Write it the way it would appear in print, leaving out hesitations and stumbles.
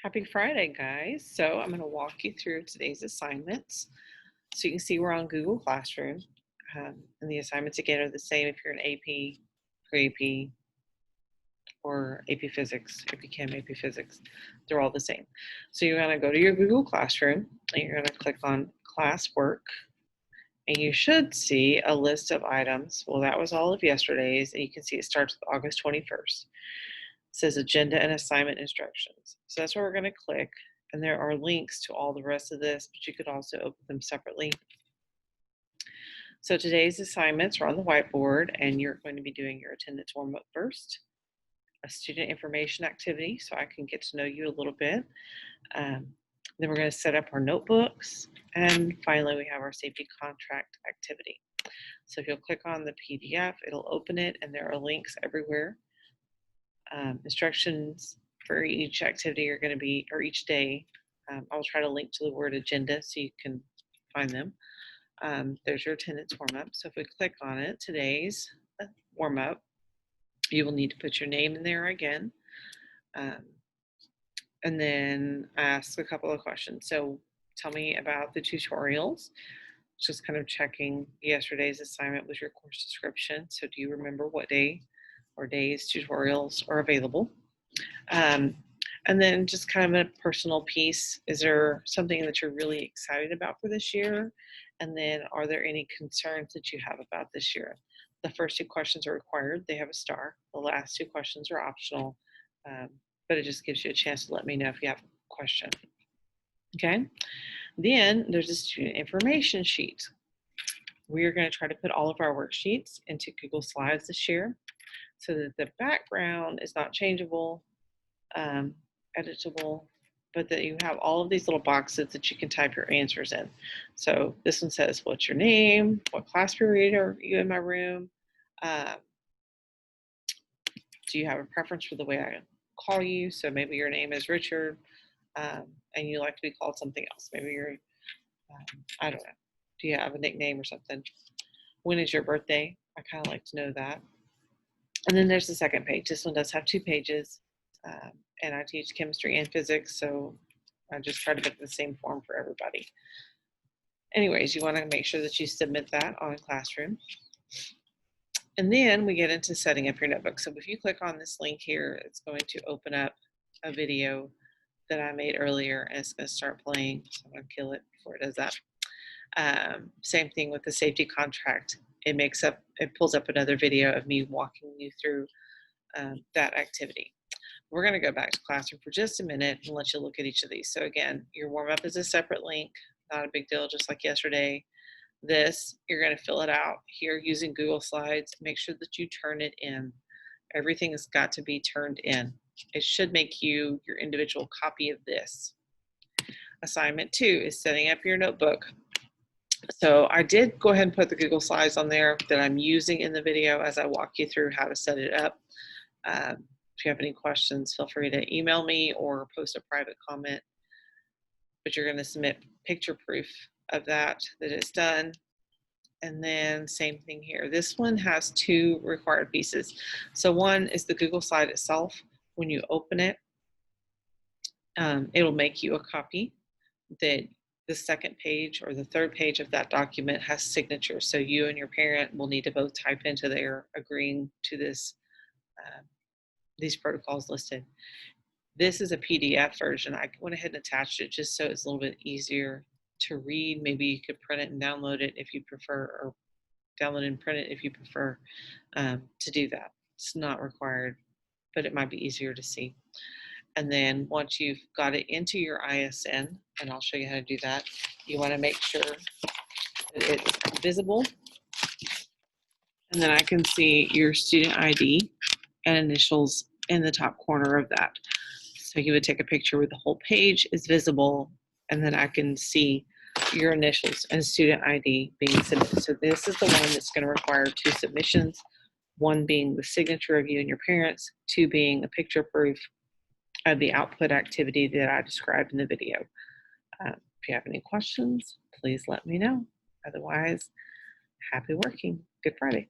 Happy Friday, guys. So I'm going to walk you through today's assignments. So you can see we're on Google Classroom. And the assignments again are the same if you're an AP, pre-AP, or AP Physics, AP Chem, AP Physics. They're all the same. So you're going to go to your Google Classroom and you're going to click on Classwork. And you should see a list of items. Well, that was all of yesterday's. And you can see it starts with August 21st. It says agenda and assignment instructions. So that's where we're going to click. And there are links to all the rest of this, but you could also open them separately. So today's assignments are on the whiteboard, and you're going to be doing your attendance warm-up first, a student information activity, so I can get to know you a little bit. Then we're going to set up our notebooks, and finally we have our safety contract activity. So if you'll click on the PDF, it'll open it, and there are links everywhere. Instructions for each activity are going to be, or each day, I'll try to link to the word agenda so you can find them. There's your attendance warm-up. So if we click on it, today's warm-up, you will need to put your name in there again, and then ask a couple of questions. So tell me about the tutorials. Just kind of checking yesterday's assignment was your course description. So do you remember what day or days tutorials are available? And then just kind of a personal piece. Is there something that you're really excited about for this year? And then are there any concerns that you have about this year? The first two questions are required. They have a star. The last two questions are optional. But it just gives you a chance to let me know if you have a question. Okay. Then there's a student information sheet. We are going to try to put all of our worksheets into Google Slides this year so that the background is not changeable, editable, but that you have all of these little boxes that you can type your answers in. So this one says, what's your name? What class period are you in my room? Do you have a preference for the way I call you? So maybe your name is Richard, and you like to be called something else. Maybe you're, I don't know. Do you have a nickname or something? When is your birthday? I kind of like to know that. And then there's the second page. This one does have 2 pages. And I teach chemistry and physics, so I just try to make the same form for everybody. Anyways, you want to make sure that you submit that on Classroom. And then we get into setting up your notebook. So if you click on this link here, it's going to open up a video that I made earlier, and it's going to start playing. So I'm going to kill it before it does that. Same thing with the safety contract. It pulls up another video of me walking you through that activity. We're going to go back to Classroom for just a minute and let you look at each of these. So again, your warm-up is a separate link, not a big deal, just like yesterday. This, you're going to fill it out here using Google Slides. Make sure that you turn it in. Everything has got to be turned in. It should make you your individual copy of this. Assignment 2 is setting up your notebook. So I did go ahead and put the Google Slides on there that I'm using in the video as I walk you through how to set it up. If you have any questions, feel free to email me or post a private comment. But you're going to submit picture proof of that it's done. And then same thing here. This one has 2 required pieces. So one is the Google slide itself. When you open it, it'll make you a copy. That the second page or the third page of that document has signatures. So you and your parent will need to both type into there agreeing to this, these protocols listed. This is a PDF version. I went ahead and attached it just so it's a little bit easier to read. Maybe you could print it and download it if you prefer, or download and print it if you prefer to do that. It's not required, but it might be easier to see. And then once you've got it into your ISN, and I'll show you how to do that, you want to make sure that it's visible. And then I can see your student ID and initials in the top corner of that. So you would take a picture where the whole page is visible, and then I can see your initials and student ID being submitted. So this is the one that's going to require 2 submissions, 1 being the signature of you and your parents, 2 being a picture proof of the output activity that I described in the video. If you have any questions, please let me know. Otherwise, happy working. Good Friday.